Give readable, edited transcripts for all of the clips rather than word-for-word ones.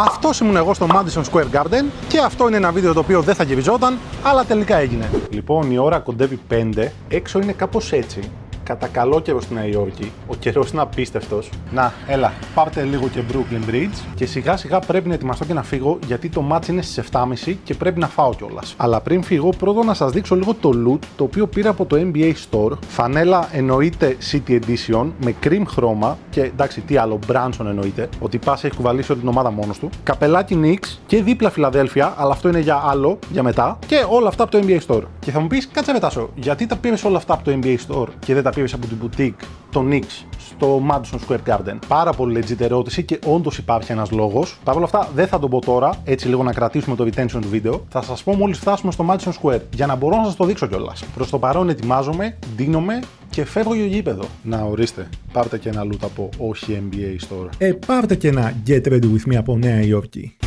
Αυτός ήμουν εγώ στο Madison Square Garden και αυτό είναι ένα βίντεο το οποίο δεν θα γυριζόταν, αλλά τελικά έγινε. Λοιπόν, η ώρα κοντεύει 5, έξω είναι κάπως έτσι. Κατά καλό καιρό στη Νέα Υόρκη. Ο καιρός είναι απίστευτος. Να, έλα, πάρτε λίγο και Brooklyn Bridge και σιγά σιγά πρέπει να ετοιμαστώ και να φύγω γιατί το match είναι στις 7.30 και πρέπει να φάω κιόλας. Αλλά πριν φύγω, πρώτα να σας δείξω λίγο το loot το οποίο πήρα από το NBA Store. Φανέλα εννοείται City Edition με cream χρώμα και εντάξει, τι άλλο, Branson εννοείται. Ότι Πας έχει κουβαλήσει όλη την ομάδα μόνος του. Καπελάκι Knicks και δίπλα Φιλαδέλφια, αλλά αυτό είναι για άλλο, για μετά. Και όλα αυτά από το NBA Store. Και θα μου πεις, κάτσε μετάσω, γιατί τα πήρες όλα αυτά από το NBA Store και δεν τα πήρες από την boutique, το Knicks, στο Madison Square Garden? Πάρα πολύ legit ερώτηση και όντως υπάρχει ένας λόγος. Παρ' όλα αυτά δεν θα τον πω τώρα, έτσι λίγο να κρατήσουμε το retention του βίντεο. Θα σας πω μόλις φτάσουμε στο Madison Square για να μπορώ να σας το δείξω κιόλας. Προς το παρόν ετοιμάζομαι, ντύνομαι και φεύγω για γήπεδο. Να ορίστε, πάρτε και ένα loot από όχι NBA Store. Πάρτε και ένα Get Ready With Me από Νέα Υόρκη.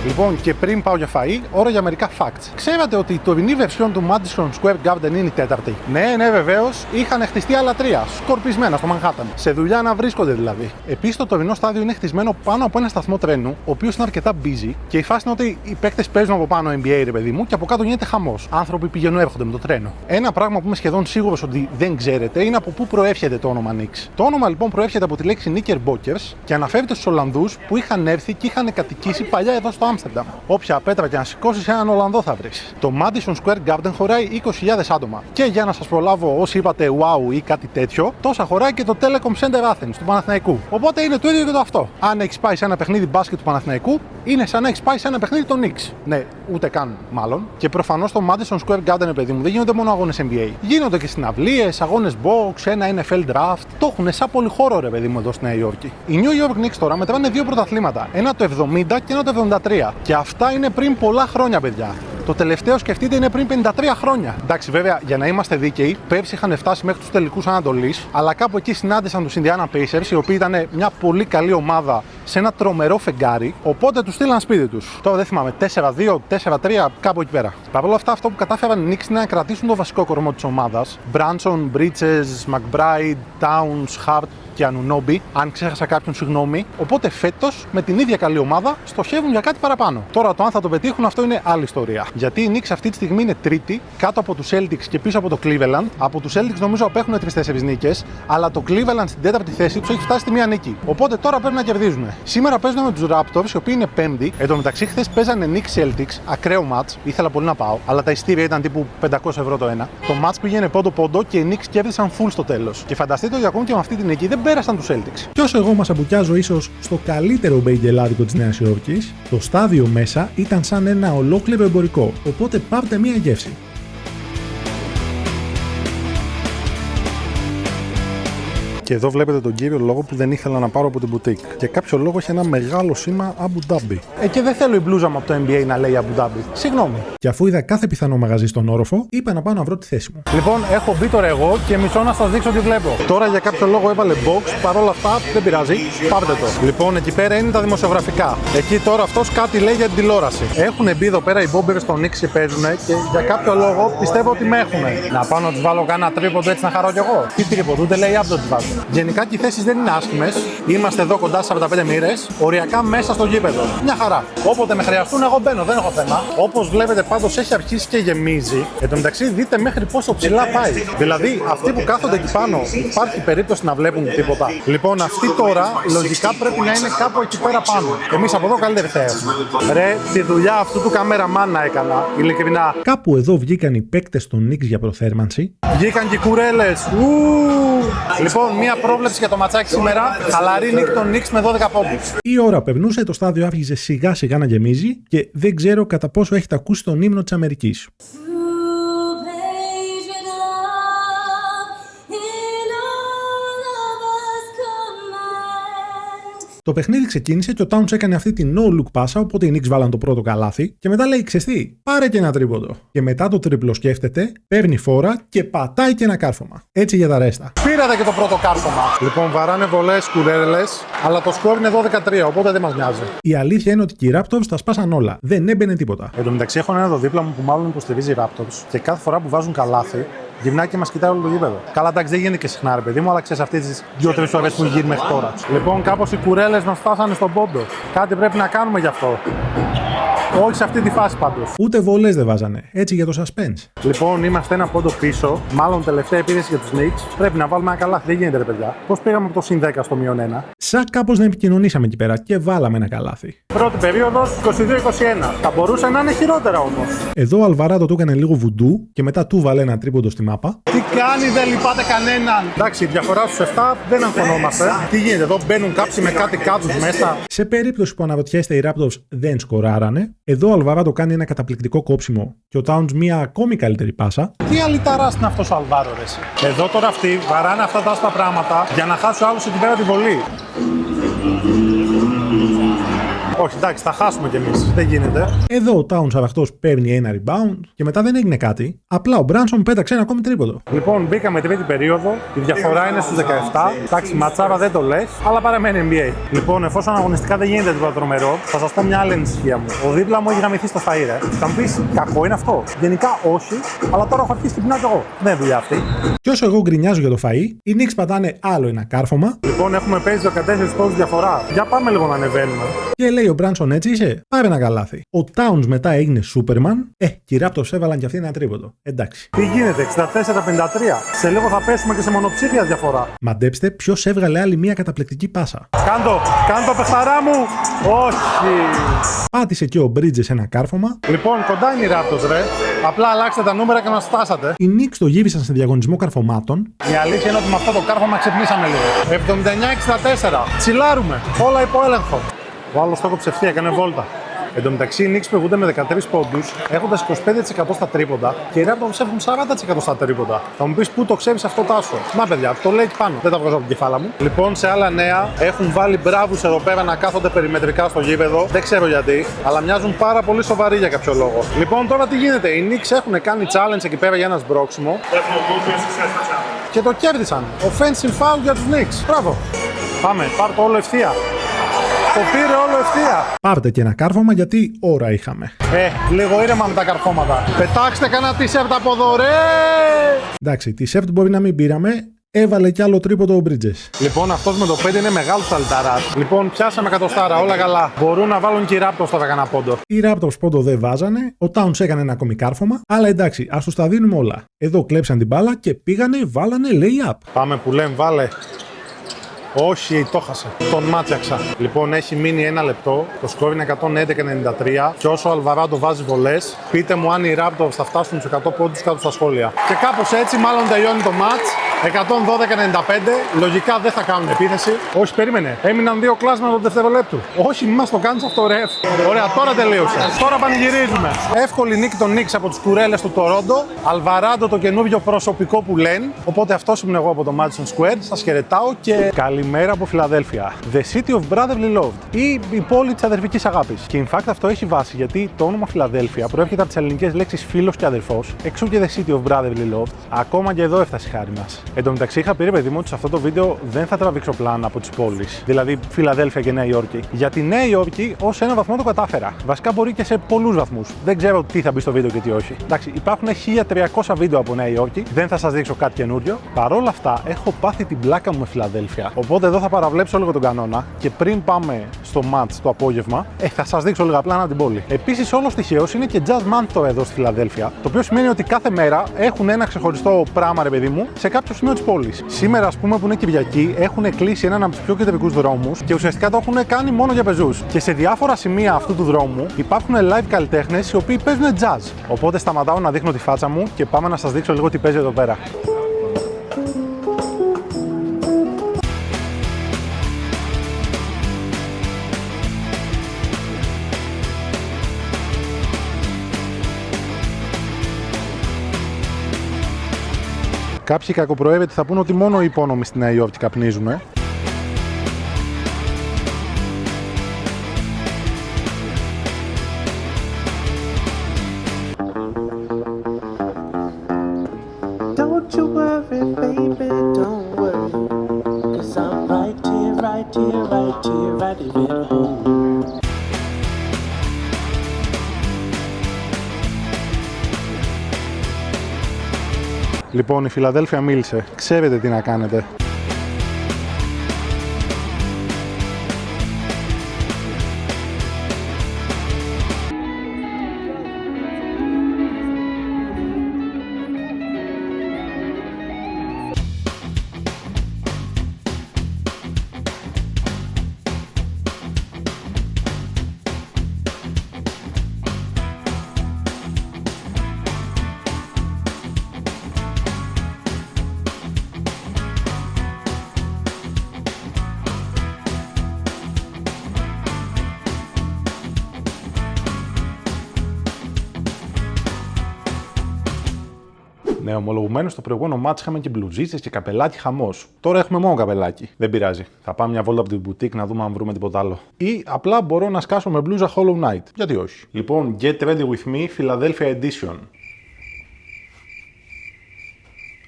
Λοιπόν, και πριν πάω για φαΐ, ώρα για μερικά facts. Ξέρατε ότι η τωρινή version του Madison Square Garden είναι η τέταρτη? Ναι, βεβαίως. Είχαν χτιστεί άλλα τρία, σκορπισμένα στο Manhattan. Σε δουλειά να βρίσκονται δηλαδή. Επίσης, το τωρινό στάδιο είναι χτισμένο πάνω από ένα σταθμό τρένου, ο οποίος είναι αρκετά busy και η φάση είναι ότι οι παίκτες παίζουν από πάνω NBA, ρε παιδί μου, και από κάτω γίνεται χαμός. Άνθρωποι πηγαίνουν έρχονται με το τρένο. Ένα πράγμα που είμαι σχεδόν σίγουρος ότι δεν ξέρετε είναι από πού προέρχεται το όνομα Knicks. Το όνομα λοιπόν προέρχεται από τη λέξη Knickerbockers και αναφέρεται στους Ολλανδούς που είχαν έρθει και είχαν κατοικήσει παλιά εδώ στο Άμστερνταμ. Όποια πέτρα και να σηκώσεις έναν Ολλανδό θα βρεις. Το Madison Square Garden χωράει 20.000 άτομα. Και για να σας προλάβω όσοι είπατε wow ή κάτι τέτοιο, τόσα χωράει και το Telecom Center Athens του Παναθηναϊκού. Οπότε είναι το ίδιο και το αυτό. Αν έχεις πάει σε ένα παιχνίδι μπάσκετ του Παναθηναϊκού, είναι σαν να έχεις πάει σε ένα παιχνίδι των Knicks. Ναι, ούτε καν μάλλον. Και προφανώς το Madison Square Garden, παιδί μου, δεν γίνονται μόνο αγώνες NBA. Γίνονται και συναυλίες, αγώνες box, ένα NFL draft. Το έχουν σαν πολύ χώρο, ρε παιδί μου, εδώ στη Νέα Υόρκη. Οι New York Knicks τώρα μετράνε δύο πρωταθλήματα. Ένα το 70 και ένα το 73. Και αυτά είναι πριν πολλά χρόνια, παιδιά. Το τελευταίο, σκεφτείτε, είναι πριν 53 χρόνια. Εντάξει, βέβαια, για να είμαστε δίκαιοι, πέρσι είχαν φτάσει μέχρι τους τελικούς Ανατολής, αλλά κάπου εκεί συνάντησαν τους Indiana Pacers, οι οποίοι ήταν μια πολύ καλή ομάδα σε ένα τρομερό φεγγάρι, οπότε τους στείλαν σπίτι τους. Τώρα δεν θυμάμαι, 4-2, 4-3, κάπου εκεί πέρα. Παρ' όλα αυτά, αυτό που κατάφεραν οι Knicks είναι να κρατήσουν το βασικό κορμό της ομάδας. Branson, Bridges, McBride, Towns, Hart και Anunoby, αν ξέχασα κάποιον, συγγνώμη. Οπότε φέτος με την ίδια καλή ομάδα στοχεύουν για κάτι παραπάνω. Τώρα το αν θα το πετύχουν, αυτό είναι άλλη ιστορία. Γιατί οι Knicks αυτή τη στιγμή είναι τρίτη, κάτω από τους Celtics και πίσω από το Cleveland. Από τους Celtics νομίζω απέχουν 3-4 νίκες, αλλά το Cleveland στην τέταρτη θέση τους έχει φτάσει στη μία νίκη. Οπότε τώρα πρέπει να κερδίζουν. Σήμερα παίζουν με τους Raptors, οι οποίοι είναι πέμπτη. Εν τω μεταξύ, χθες παίζανε Knicks Celtics, ακραίο match. Ήθελα πολύ να πάω, αλλά τα ειστήρια ήταν τύπου 500€ το ένα. Το match πήγαινε πόντο-πόντο και οι Knicks κέρδισαν full στο τέλος. Και φανταστείτε ότι ακόμη και με αυτή την νίκη δεν πέρασαν τους Celtics. Κι όσο εγώ μας αμπουκιάζω ίσως στο καλύτερο μπέιγκελάδικο της Νέας Υόρκης, το στάδιο μέσα ήταν σαν ένα ολόκληρο εμπορικό. Οπότε πάρτε μία γεύση. Και εδώ βλέπετε τον κύριο λόγο που δεν ήθελα να πάρω από την boutique. Και κάποιο λόγο έχει ένα μεγάλο σήμα Abu Dhabi. Και δεν θέλω η μπλούζα μου από το NBA να λέει Abu Dhabi. Συγγνώμη. Και αφού είδα κάθε πιθανό μαγαζί στον όροφο, είπα να πάω να βρω τη θέση μου. Λοιπόν, έχω μπει τώρα εγώ και μισό να σας δείξω τι βλέπω. Τώρα για κάποιο λόγο έβαλε box, παρόλα αυτά δεν πειράζει. Πάρτε το. Λοιπόν, εκεί πέρα είναι τα δημοσιογραφικά. Εκεί τώρα αυτός κάτι λέει για την τηλεόραση. Έχουν μπει εδώ πέρα οι Bombers στον Knicks και παίζουν και για κάποιο λόγο πιστεύω ότι με έχουν. Να πάω να τους βάλω κάνα τρίποντο έτσι να χαρώ κι εγώ. Τι τρίποντο, ούτε λέει άπτο τις βάζω. Γενικά και οι θέσεις δεν είναι άσχημες. Είμαστε εδώ κοντά στις 45 μοίρες, οριακά μέσα στο γήπεδο. Μια χαρά. Όποτε με χρειαστούν, εγώ μπαίνω, δεν έχω θέμα. Όπως βλέπετε, πάντως έχει αρχίσει και γεμίζει. Εν τω μεταξύ, δείτε μέχρι πόσο ψηλά πάει. Δηλαδή, αυτοί που κάθονται εκεί πάνω, υπάρχει περίπτωση να βλέπουν τίποτα? Λοιπόν, αυτοί τώρα λογικά πρέπει να είναι κάπου εκεί πέρα πάνω. Εμείς από εδώ καλύτερη θα έχουμε. Ρε, τη δουλειά αυτού του καμεραμάν να έκανα, ειλικρινά. Κάπου εδώ βγήκαν οι παίκτες των Knicks για προθέρμανση. Βγήκαν και οι κουρέλες. Λοιπόν, μία πρόβλεψη για το ματσάκι σήμερα. Χαλαρή νίκη των Knicks με 12 πόντους. Η ώρα περνούσε, το στάδιο άρχιζε σιγά σιγά να γεμίζει και δεν ξέρω κατά πόσο έχετε ακούσει τον ύμνο της Αμερικής. Το παιχνίδι ξεκίνησε και ο Towns έκανε αυτή την no-look πάσα, οπότε οι Knicks βάλαν το πρώτο καλάθι και μετά λέει: Ξεστή, πάρε και ένα τρίποντο. Και μετά το τρίπλο σκέφτεται, παίρνει φόρα και πατάει και ένα κάρφωμα. Έτσι για τα ρέστα. Πήρατε και το πρώτο κάρφωμα. Λοιπόν, βαράνε βολές, κουρέλες, αλλά το σκορ είναι 12-3, οπότε δεν μας νοιάζει. Η αλήθεια είναι ότι και οι Raptors τα σπάσαν όλα. Δεν έμπαινε τίποτα. Εν τω μεταξύ, έχω ένα εδώ δίπλα μου που μάλλον υποστηρίζει Raptors και κάθε φορά που βάζουν καλάθι, Γυρνάει και μας κοιτάει όλο το γήπεδο. Καλά, εντάξει, δεν γίνεται και συχνά, ρε παιδί μου, αλλά ξέρεις αυτές τις 2-3 ώρες που γίνει μέχρι τώρα. Λοιπόν, κάπως οι κουρέλες μας φτάσανε στον πόντο. Κάτι πρέπει να κάνουμε γι' αυτό. Όχι σε αυτή τη φάση πάντως. Ούτε βολές δεν βάζανε. Έτσι για το suspense. Λοιπόν, είμαστε ένα πόντο πίσω. Μάλλον τελευταία επίθεση για τους Knicks. Πρέπει να βάλουμε ένα καλάθι. Δεν γίνεται, ρε παιδιά. Πώς πήγαμε από το συν 10 στο μείον 1. Σαν κάπως να επικοινωνήσαμε εκεί πέρα και βάλαμε ένα καλάθι. Πρώτη περίοδος 22-21. Θα μπορούσε να είναι χειρότερα όμως. Εδώ ο Αλβαράδο του έκανε λίγο βουντού και μετά του βάλε ένα τρίποντο στη μάπα. Τι κάνει, δεν λυπάται κανέναν. Εντάξει, η διαφορά στους 7 δεν αγχωνόμαστε. Τι γίνεται εδώ, μπαίνουν κάποιοι με κάτι κάτω μέσα. Σε περίπτωση που αναρωτιέστε, οι Raptors δεν σκοράρανε. Εδώ ο Αλβαράδο κάνει ένα καταπληκτικό κόψιμο και ο Towns μια ακόμη καλύτερη πάσα. Τι αλυταράς είναι αυτός ο Αλβάρο, ρε. Εδώ τώρα αυτοί βαράνε αυτά τα άσπρα πράγματα για να χάσουν άλλους εκεί πέρα τη βολή. Όχι, εντάξει, θα χάσουμε κι εμείς. Δεν γίνεται. Εδώ ο Towns αραχτός παίρνει ένα rebound και μετά δεν έγινε κάτι. Απλά ο Branson πέταξε ένα ακόμη τρίποντο. Λοιπόν, μπήκαμε τρίτη περίοδο. Η διαφορά είναι στους 17. Εντάξει, ματσάρα δεν το λες, αλλά παραμένει NBA. Λοιπόν, εφόσον αγωνιστικά δεν γίνεται τίποτα τρομερό, θα σας πω μια άλλη ανησυχία μου. Ο δίπλα μου έχει γαμηθεί στο φαΐ, Θα μου πεις, κακό είναι αυτό. Γενικά όχι, αλλά τώρα έχω αρχίσει την πεινά κι εγώ. Δεν είναι δουλειά αυτή. Και όσο εγώ γκρινιάζω για το φαΐ, οι Knicks πατάνε άλλο ένα κάρφωμα. Λοιπόν, έχουμε παίζει 14 πόντους διαφορά. Για πάμε λίγο να ανεβαίνουμε. Και λέει ο Branson, έτσι είσαι, πάρε ένα καλάθι. Ο Towns μετά έγινε Superman. Και οι Raptors έβαλαν κι αυτοί ένα τρίποντο. Εντάξει. Τι γίνεται, 64-53. Σε λίγο θα πέσουμε και σε μονοψήφια διαφορά. Μαντέψτε ποιος έβγαλε άλλη μια καταπληκτική πάσα. Κάντο, παιχταρά μου! Όχι! Πάτησε και ο Bridges ένα κάρφωμα. Λοιπόν, κοντά είναι οι Raptors, ρε. Απλά αλλάξτε τα νούμερα και μας φτάσατε. Οι Knicks το γύρισαν σε διαγωνισμό καρφωμάτων. Η αλήθεια είναι ότι με αυτό το κάρφωμα ξυπνήσαμε λίγο. 79-64. Τσιλάρουμε. Όλα υπό έλεγχο. Ο άλλος το έκοψε ευθεία, έκανε βόλτα. Εν τω μεταξύ, οι Knicks προηγούνται με 13 πόντους, έχοντας 25% στα τρίποντα και οι Raptors έχουν 40% στα τρίποντα. Θα μου πεις πού το ξέρεις αυτό, Τάσο. Να, παιδιά, το λέει πάνω. Δεν τα βγάζω από την κεφάλα μου. Λοιπόν, σε άλλα νέα, έχουν βάλει μπράβους εδώ πέρα να κάθονται περιμετρικά στο γήπεδο. Δεν ξέρω γιατί, αλλά μοιάζουν πάρα πολύ σοβαροί για κάποιο λόγο. Λοιπόν, τώρα τι γίνεται. Οι Knicks έχουν κάνει challenge εκεί πέρα για ένα σμπρόξιμο. Και το κέρδισαν. Offensive foul για τους Knicks. Μπράβο. Πάμε, πάρ' το όλο ευθεία. Το πήρε όλο ευθεία. Πάρτε και ένα κάρφωμα γιατί ώρα είχαμε. Λίγο ήρεμα με τα καρφώματα. Πετάξτε κανένα t-shirt από εδώ, ρε! Εντάξει, t-shirt μπορεί να μην πήραμε. Έβαλε κι άλλο τρίποντο ο Bridges. Λοιπόν, αυτός με το 5 είναι μεγάλος αλυταράς. Λοιπόν, πιάσαμε εκατοστάρα, όλα καλά. Μπορούν να βάλουν και οι Raptors τώρα κανένα πόντο. Οι Raptors πόντο δεν βάζανε. Ο Towns έκανε ένα ακόμη κάρφωμα. Αλλά εντάξει, ας τους τα δίνουμε όλα. Εδώ κλέψαν την μπάλα και πήγανε, βάλανε lay-up. Πάμε που λέμε, βάλε. Όχι, το χάσε. Τον μάτσιαξα. Λοιπόν, έχει μείνει ένα λεπτό. Το σκόρ είναι 111-93. Και όσο ο Αλβαράντο βάζει βολές, πείτε μου αν οι Raptors θα φτάσουν στους 100 πόντους κάτω στα σχόλια. Και κάπως έτσι, μάλλον τελειώνει το μάτς. 112-95. Λογικά δεν θα κάνουν επίθεση. Όχι, περίμενε. Έμειναν 2 κλάσματα του δευτερολέπτου. Όχι, μη μας το κάνεις αυτό, ρε. Ωραία, τώρα τελείωσε. Τώρα πανηγυρίζουμε. Εύκολη νίκη των Knicks από τους κουρέλες του Τορόντο. Αλβαράντο το καινούριο προσωπικό που λένε. Οπότε αυτός ήμουν εγώ από το Madison Square. Σας χαιρετάω και καλημέρα από Φιλαδέλφια. The City of Brotherly Love. Ή η πόλη της αδερφικής αγάπης. Και in fact αυτό έχει βάση γιατί το όνομα Φιλαδέλφια προέρχεται από τις ελληνικές λέξεις φίλος και αδερφός. Εξού και The City of Brotherly Love. Ακόμα και εδώ έφτασε η χάρη μας. Εν τω μεταξύ, είχα πει ρε παιδί μου ότι σε αυτό το βίντεο δεν θα τραβήξω πλάνα από τις πόλεις. Δηλαδή Φιλαδέλφια και Νέα Υόρκη. Γιατί Νέα Υόρκη ως ένα βαθμό το κατάφερα. Βασικά μπορεί και σε πολλούς βαθμούς. Δεν ξέρω τι θα μπει στο βίντεο και τι όχι. Εντάξει, υπάρχουν 1300 βίντεο από Νέα Υόρκη. Δεν θα σας δείξω κάτι καινούριο. Παρ' όλα αυτά, έχω πάθει την πλάκα μου με Φιλαδέλφια. Οπότε εδώ θα παραβλέψω λίγο τον κανόνα και πριν πάμε στο match το απόγευμα, θα σας δείξω λίγα πλάνα την πόλη. Επίσης, όλος τυχαίως είναι και Jazz Month εδώ στη Φιλαδέλφια. Το οποίο σημαίνει ότι κάθε μέρα έχουν ένα ξεχωριστό πράμα, ρε παιδί μου, σε κάποιο σημείο της πόλης. Σήμερα, ας πούμε, που είναι Κυριακή, έχουν κλείσει έναν από τους πιο κεντρικούς δρόμους και ουσιαστικά το έχουν κάνει μόνο για πεζούς. Και σε διάφορα σημεία αυτού του δρόμου υπάρχουν live καλλιτέχνες οι οποίοι παίζουν jazz. Οπότε σταματάω να δείχνω τη φάτσα μου και πάμε να σας δείξω λίγο τι παίζει εδώ πέρα. Κάποιοι κακοπροαίρετοι θα πούνε ότι μόνο οι υπόνομοι στη Νέα Υόρκη καπνίζουν. Don't you worry, baby, don't worry. 'Cause I'm right here, right here, right here, right here at home. Λοιπόν, η Φιλαδέλφια μίλησε. Ξέρετε τι να κάνετε. Ναι, ομολογουμένως στο προηγούμενο μάτς είχαμε και μπλουζίτσες και καπελάκι χαμός. Τώρα έχουμε μόνο καπελάκι. Δεν πειράζει. Θα πάμε μια βόλτα από την boutique να δούμε αν βρούμε τίποτα άλλο. Ή απλά μπορώ να σκάσω με μπλούζα Hollow Knight. Γιατί όχι. Λοιπόν, Get Ready With Me Philadelphia Edition.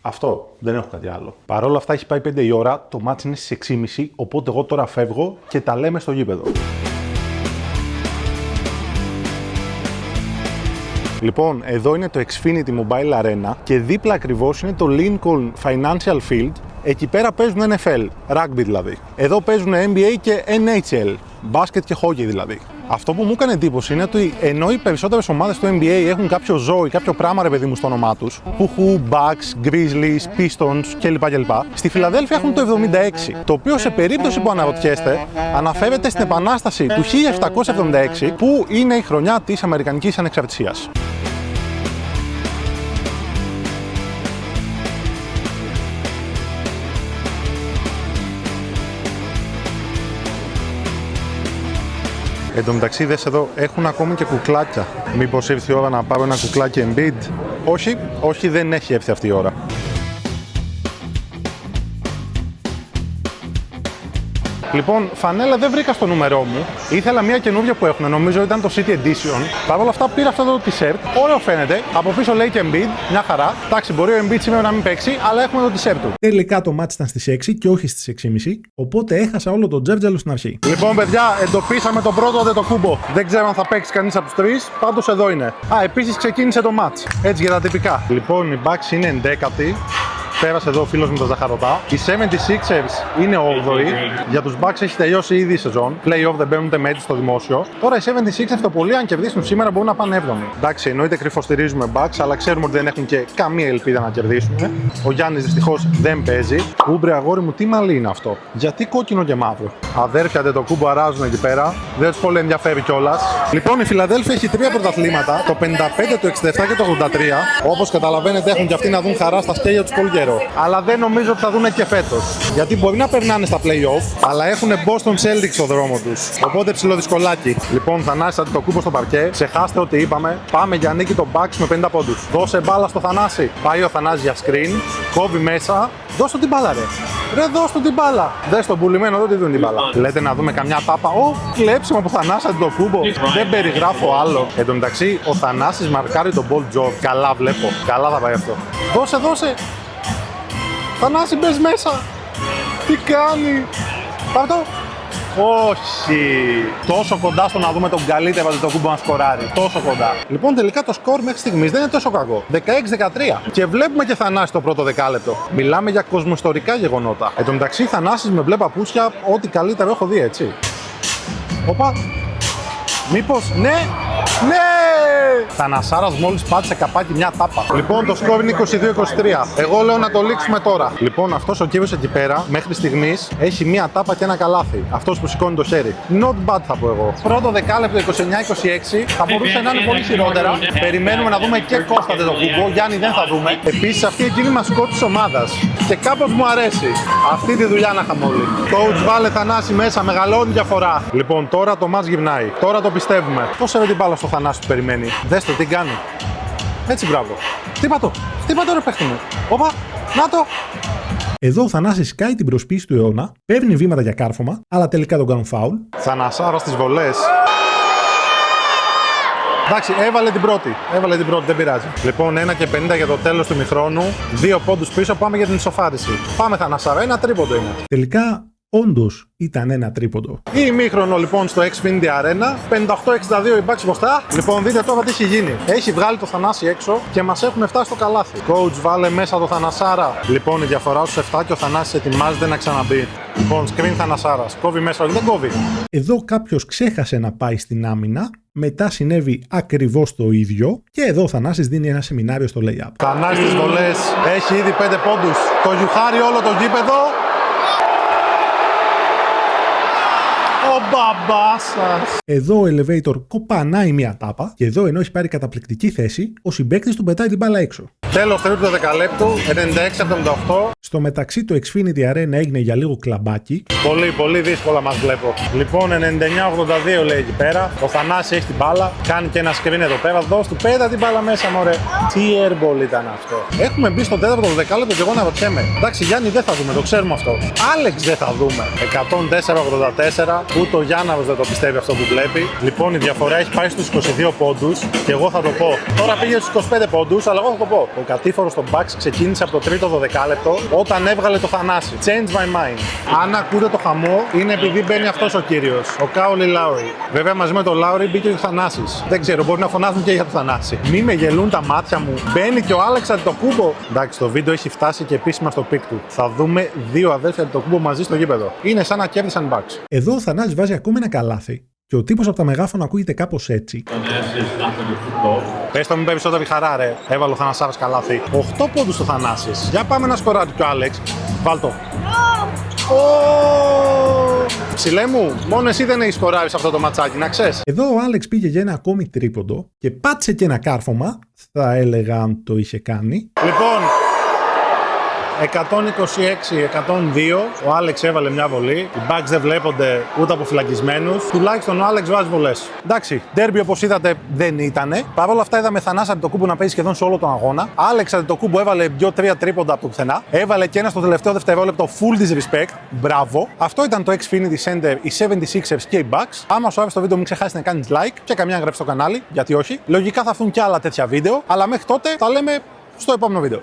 Αυτό. Δεν έχω κάτι άλλο. Παρ' όλα αυτά έχει πάει 5 η ώρα. Το μάτς είναι στις 6.30. Οπότε εγώ τώρα φεύγω και τα λέμε στο γήπεδο. Λοιπόν, εδώ είναι το Xfinity Mobile Arena και δίπλα ακριβώς είναι το Lincoln Financial Field. Εκεί πέρα παίζουν NFL, rugby δηλαδή. Εδώ παίζουν NBA και NHL, μπάσκετ και hockey δηλαδή. Αυτό που μου έκανε εντύπωση είναι ότι ενώ οι περισσότερες ομάδες του NBA έχουν κάποιο ζώο ή κάποιο πράγμα ρε παιδί μου στο όνομά τους, Χουχού, Bucks, Grizzlies, Pistons κλπ. Στη Φιλαδέλφια έχουν το 76, το οποίο σε περίπτωση που αναρωτιέστε αναφέρεται στην Επανάσταση του 1776, που είναι η χρονιά της Αμερικανικής Ανεξαρτησίας. Εν τω μεταξύ, δες εδώ, έχουν ακόμη και κουκλάκια. Μήπως ήρθε η ώρα να πάρω ένα κουκλάκι Embiid? Όχι, δεν έχει έρθει αυτή η ώρα. Λοιπόν, φανέλα δεν βρήκα στο νούμερό μου. Ήθελα μια καινούργια που έχουν, νομίζω ήταν το City Edition. Παρ' όλα αυτά πήρα αυτό το t-shirt. Ωραίο φαίνεται. Από πίσω λέει και Embiid, μια χαρά. Εντάξει, μπορεί ο Embiid σήμερα να μην παίξει, αλλά έχουμε το t-shirt του. Τελικά το μάτς ήταν στις 6 και όχι στις 6.30, οπότε έχασα όλο το τζέρτζελο στην αρχή. Λοιπόν, παιδιά, εντοπίσαμε τον πρώτο Αντετοκούμπο. Δεν ξέρω αν θα παίξει κανείς από τους τρεις, πάντως εδώ είναι. Επίσης ξεκίνησε το μάτς. Έτσι για τα τυπικά. Λοιπόν, η Bucks είναι 11η. Πέρασε εδώ ο φίλος μου τα ζαχαρωτά. Οι 76ers είναι 8η. Για τους Bucks έχει τελειώσει ήδη η σεζόν. Play-off δεν παίρνουν με έτσι στο δημόσιο. Τώρα οι 76ers το πολύ, αν κερδίσουν σήμερα, μπορούν να πάνε 7η. Εντάξει, εννοείται κρυφοστηρίζουμε Bucks, αλλά ξέρουμε ότι δεν έχουν και καμία ελπίδα να κερδίσουν. Ο Γιάννης δυστυχώς δεν παίζει. Ούμπρε, αγόρι μου, τι μαλλί είναι αυτό? Γιατί κόκκινο και μαύρο? Αδέρφια Αντετοκούμπο αράζουν εκεί πέρα. Δεν τους πολύ ενδιαφέρει κιόλας. Λοιπόν, η Φιλαδέλφια έχει 3 πρωταθλήματα, το 55, το 67 και το 83. Όπως καταλαβαίνετε, έχουν κι αυτοί να δουν χαρά στα σκέλια τους πολύ καιρό. Αλλά δεν νομίζω ότι θα δουν και φέτος. Γιατί μπορεί να περνάνε στα play-off, αλλά έχουν Boston Celtics στο δρόμο τους. Οπότε ψιλοδυσκολάκι. Λοιπόν, Θανάση Αντετοκούμπο στο παρκέ. Ξεχάστε ό,τι είπαμε. Πάμε για νίκη το Bucks με 50 πόντους. Δώσε μπάλα στο Θανάση. Πάει ο Θανάσης για screen. Κόβει μέσα. Δώσ' του την μπάλα, ρε. Ρε, δώσ' του την μπάλα. Δες τον πουλημένο, δεν τη δίνουν την μπάλα. Λέτε να δούμε καμιά τάπα. Κλέψιμο από Θανάση Αντετοκούμπο. Δεν περιγράφω άλλο. Εν τω μεταξύ, ο Θανάσης μαρκάρει τον Ball Job. Καλά βλέπω. Καλά θα πάει αυτό. Δώσε. Θανάση, μπες μέσα! Τι κάνει! Πάρ' το! Όχι! Τόσο κοντά στο να δούμε τον καλύτερο Αντετοκούμπο να σκοράρει. Τόσο κοντά. Λοιπόν, τελικά το σκορ μέχρι στιγμής δεν είναι τόσο κακό. 16-13. Και βλέπουμε και Θανάση το πρώτο δεκάλεπτο. Μιλάμε για κοσμοϊστορικά γεγονότα. Εν τω μεταξύ, Θανάσης με μπλε παπούτσια, ό,τι καλύτερο έχω δει, έτσι. Όπα! Μήπως, ναι! Θανασάρας μόλις πάτησε καπάκι μια τάπα. Λοιπόν, το σκορ είναι 22-23. Εγώ λέω να το λήξουμε τώρα. Λοιπόν, αυτός ο κύριος εκεί πέρα, μέχρι στιγμής, έχει μια τάπα και ένα καλάθι. Αυτός που σηκώνει το χέρι. Not bad θα πω εγώ. Πρώτο δεκάλεπτο 29-26. Θα μπορούσε να είναι πολύ χειρότερα. Περιμένουμε να δούμε και Κώστα Αντετοκούμπο. Γιάννη δεν θα δούμε. Επίσης, αυτή εκείνη μασκότ της ομάδας. Και κάπως μου αρέσει. Αυτή τη δουλειά να είχαμε όλοι. Coach, βάλε Θανάση μέσα, μεγαλώνει διαφορά. Λοιπόν, τώρα το μάτς γυρνάει. Τώρα το πιστεύουμε. Πώς έβγαλε την μπάλα στο Θανάση που περιμένει. Δες το τι κάνει. Έτσι, μπράβο. Χτύπα το ρε παίχτη μου. Όπα, να το. Εδώ ο Θανάσης σκάει την προσποίηση του αιώνα, παίρνει βήματα για κάρφωμα, αλλά τελικά τον κάνουν φάουλ. Θανασάρα στις βολές. Εντάξει, έβαλε την πρώτη, δεν πειράζει. Λοιπόν, 1:50 για το τέλος του ημιχρόνου. 2 πόντους πίσω, πάμε για την ισοφάριση. Πάμε Θανασάρα, ένα τρίποντο είναι. Τελικά Όντως ήταν ένα τρίποντο. Ημίχρονο λοιπόν στο Xfinity Arena. 58-62 οι Bucks μπροστά. Λοιπόν, δείτε τώρα τι έχει γίνει. Έχει βγάλει το Θανάση έξω και μας έχουμε φτάσει στο καλάθι. Coach, βάλε μέσα το Θανασάρα. Λοιπόν, η διαφορά στους 7 και ο Θανάσης ετοιμάζεται να ξαναμπεί. Λοιπόν, screen Θανασάρας. Κόβει μέσα, όχι δεν κόβει. Εδώ κάποιος ξέχασε να πάει στην άμυνα. Μετά συνέβη ακριβώς το ίδιο. Και εδώ ο Θανάσης δίνει ένα σεμινάριο στο lay-up. Θανάσης στις βολές. Έχει ήδη 5 πόντους. Το γιουχάρει όλο το γήπεδο. Ο μπαμπάς σας. Εδώ ο Elevator κοπανάει μια τάπα και εδώ ενώ έχει πάρει καταπληκτική θέση, ο συμπαίκτης του πετάει την μπάλα έξω. Τέλος τρίτου δεκαλέπτου, 96-78. Στο μεταξύ το Xfinity Arena έγινε για λίγο κλαμπάκι. Πολύ δύσκολα μας βλέπω. Λοιπόν, 99-82 λέει εκεί πέρα. Ο Θανάσης έχει την μπάλα, κάνει και ένα screen εδώ πέρα. Δώσ' του, πέτα την μπάλα μέσα, μωρέ. Τι airball ήταν αυτό. Έχουμε μπει στο τέταρτο δεκάλεπτο και εγώ να ρωτιέμαι. Εντάξει, Γιάννη δεν θα δούμε, το ξέρουμε αυτό. Άλεξ δεν θα δούμε. 104-84. Ούτε ο Γιάνναβος δεν το πιστεύει αυτό που βλέπει. Λοιπόν, η διαφορά έχει πάει στους 22 πόντους και εγώ θα το πω. Τώρα πήγε στους 25 πόντους, αλλά εγώ θα το πω. Ο κατήφορος των Bucks ξεκίνησε από το τρίτο δεκάλεπτο όταν έβγαλε το Θανάση. Change my mind. Αν ακούτε το χαμό, είναι επειδή μπαίνει αυτός ο κύριος, ο Κάολι Λάουρι. Βέβαια, μαζί με τον Λάουρι μπήκε ο Θανάσης. Δεν ξέρω, μπορεί να φωνάζουν και για το Θανάση. Μη με γελούν τα μάτια μου. Μπαίνει και ο Άλεξ Αντετοκούμπο. Εντάξει, το βίντεο έχει φτάσει και επίσημα στο πικ του. Θα δούμε δύο αδέρφια Αντετοκούμπο μαζί στο γήπεδο. Είναι σαν να κέρδισαν οι Bucks. Εδώ ο Θανάσης βάζει ακόμη ένα καλάθι και ο τύπος από τα μεγάφωνα ακούγεται κάπως έτσι. Πες το μην περισσότερη χαρά, ρε. Έβαλε ο Θανασάρας καλάθι. 8 πόντους ο Θανάσης. Για πάμε να σκοράρει και ο Άλεξ. Βάλτο. Ψηλέ μου, μόνο εσύ δεν έχεις σκοράρει σε αυτό το ματσάκι, να ξέρεις. Εδώ ο Άλεξ πήγε για ένα ακόμη τρίποντο και πάτησε και ένα κάρφωμα. Θα έλεγα αν το είχε κάνει. Λοιπόν, 126-102, ο Άλεξ έβαλε μια βολή. Οι Bucks δεν βλέπονται ούτε από φυλακισμένους. Τουλάχιστον ο Άλεξ βάζει βολές. Εντάξει, ντέρμπι όπως είδατε δεν ήτανε. Παρ' όλα αυτά είδαμε Θανάση Αντετοκούμπο να παίζει σχεδόν σε όλο τον αγώνα. Άλεξ Αντετοκούμπο έβαλε 2-3 τρίποντα από το πουθενά. Έβαλε και ένα στο τελευταίο δευτερόλεπτο full disrespect. Μπράβο. Αυτό ήταν το Xfinity Center, οι 76ers και οι Bucks. Άμα σου άρεσε το βίντεο, μην ξεχάσεις να κάνεις like και καμιά εγγραφή στο κανάλι, γιατί όχι. Λογικά θα έρθουν και άλλα τέτοια βίντεο, αλλά μέχρι τότε τα λέμε στο επόμενο βίντεο.